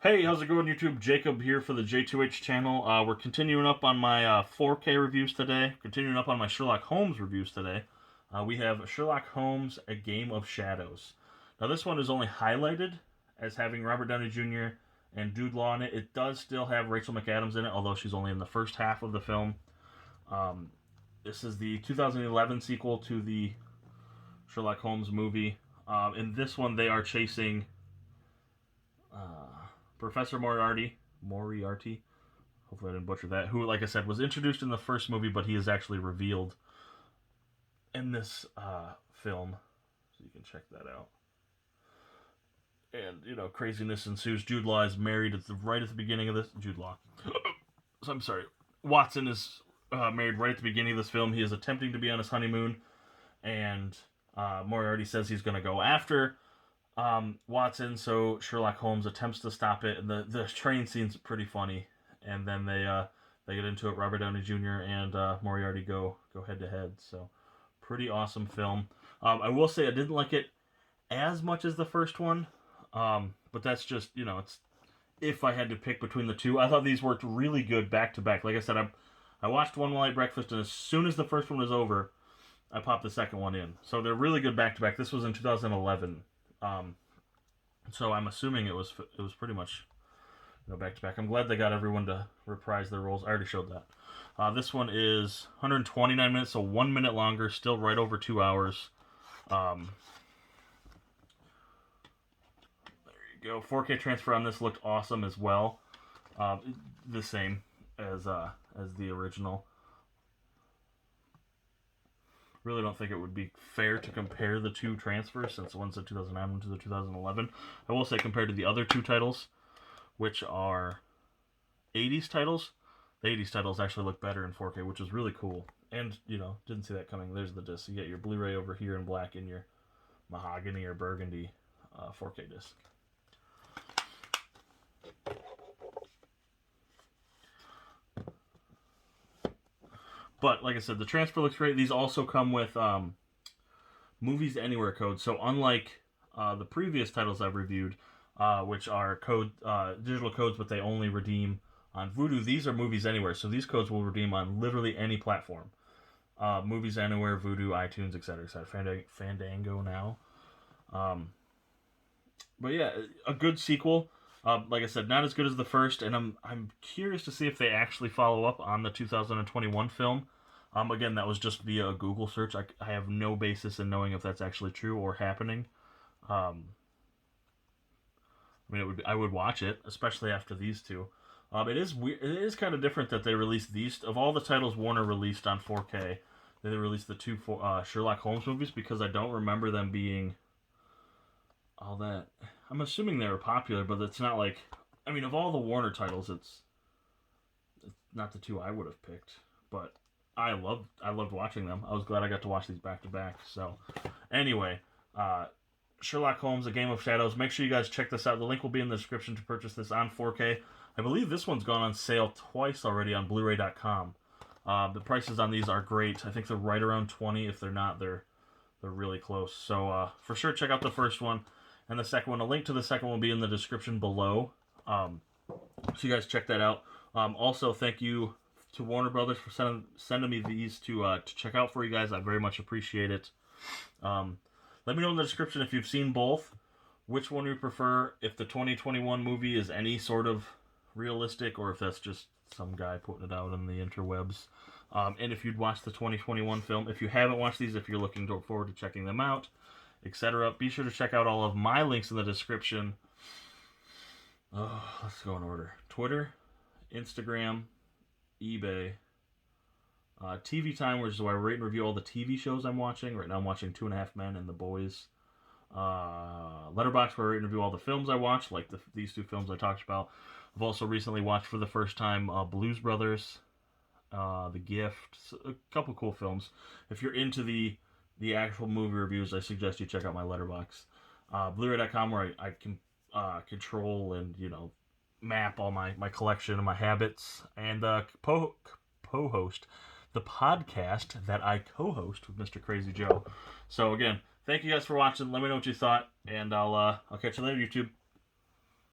Hey, how's it going, YouTube? Jacob here for the J2H channel. We're continuing up on my 4K reviews today. Continuing up on my Sherlock Holmes reviews today. We have Sherlock Holmes: A Game of Shadows. Now, this one is only highlighted as having Robert Downey Jr. and Jude Law in it. It does still have Rachel McAdams in it, although she's only in the first half of the film. This is the 2011 sequel to the Sherlock Holmes movie. In this one, they are chasing Professor Moriarty. Hopefully I didn't butcher that. Who, like I said, was introduced in the first movie, but he is actually revealed in this film. So you can check that out. And, craziness ensues. Jude Law is married right at the beginning of this. Jude Law. So I'm sorry. Watson is married right at the beginning of this film. He is attempting to be on his honeymoon. And Moriarty says he's going to go after Watson, so Sherlock Holmes attempts to stop it, and the train scene's pretty funny. And then they get into it. Robert Downey Jr. and Moriarty go head to head. So pretty awesome film. I will say I didn't like it as much as the first one, but that's just it's if I had to pick between the two. I thought these worked really good back to back. Like I said, I watched one while I ate breakfast, and as soon as the first one was over, I popped the second one in. So they're really good back to back. This was in 2011. So I'm assuming it was pretty much back to back. I'm glad they got everyone to reprise their roles. I already showed that. This one is 129 minutes, so 1 minute longer, still right over 2 hours. There you go. 4K transfer on this looked awesome as well. The same as the original. Really don't think it would be fair to compare the two transfers, since one's the 2009 and one's the 2011. I will say, compared to the other two titles, which are 80s titles, the 80s titles actually look better in 4K, which is really cool. And, didn't see that coming. There's the disc. You get your Blu-ray over here in black and your mahogany or burgundy 4K disc. But, like I said, the transfer looks great. These also come with Movies Anywhere codes. So unlike the previous titles I've reviewed, which are digital codes, but they only redeem on Vudu, these are Movies Anywhere. So these codes will redeem on literally any platform. Movies Anywhere, Vudu, iTunes, etc., etc. Fandango now. But yeah, a good sequel. Like I said, not as good as the first, and I'm curious to see if they actually follow up on the 2021 film. Again, that was just via a Google search. I have no basis in knowing if that's actually true or happening. I mean, I would watch it, especially after these two. It is weird. It is kind of different that they released these of all the titles Warner released on 4K. They released the two Sherlock Holmes movies, because I don't remember them being all that. I'm assuming they were popular, but it's not like, I mean, of all the Warner titles, it's not the two I would have picked, but I loved watching them. I was glad I got to watch these back to back. So anyway, Sherlock Holmes: A Game of Shadows. Make sure you guys check this out. The link will be in the description to purchase this on 4K. I believe this one's gone on sale twice already on Bluray.com. The prices on these are great. I think they're right around 20. If they're not, they're really close. So for sure, check out the first one and the second one. A link to the second one will be in the description below. So you guys check that out. Also, thank you to Warner Brothers for sending me these to check out for you guys. I very much appreciate it. Let me know in the description if you've seen both, which one you prefer, if the 2021 movie is any sort of realistic, or if that's just some guy putting it out on the interwebs. And if you'd watch the 2021 film. If you haven't watched these, if you're looking forward to checking them out, etc., be sure to check out all of my links in the description. Let's go in order. Twitter, Instagram, eBay, TV Time, which is where I rate and review all the TV shows I'm watching. Right now I'm watching 2.5 Men and The Boys. Letterboxd, where I rate and review all the films I watch, like these two films I talked about. I've also recently watched for the first time Blues Brothers, The Gift, a couple cool films. If you're into the actual movie reviews, I suggest you check out my Letterboxd. Bluray.com, where I can control and map all my collection and my habits, and co-host the podcast that I co-host with Mr. Crazy Joe. So again, thank you guys for watching. Let me know what you thought, and I'll catch you later, YouTube.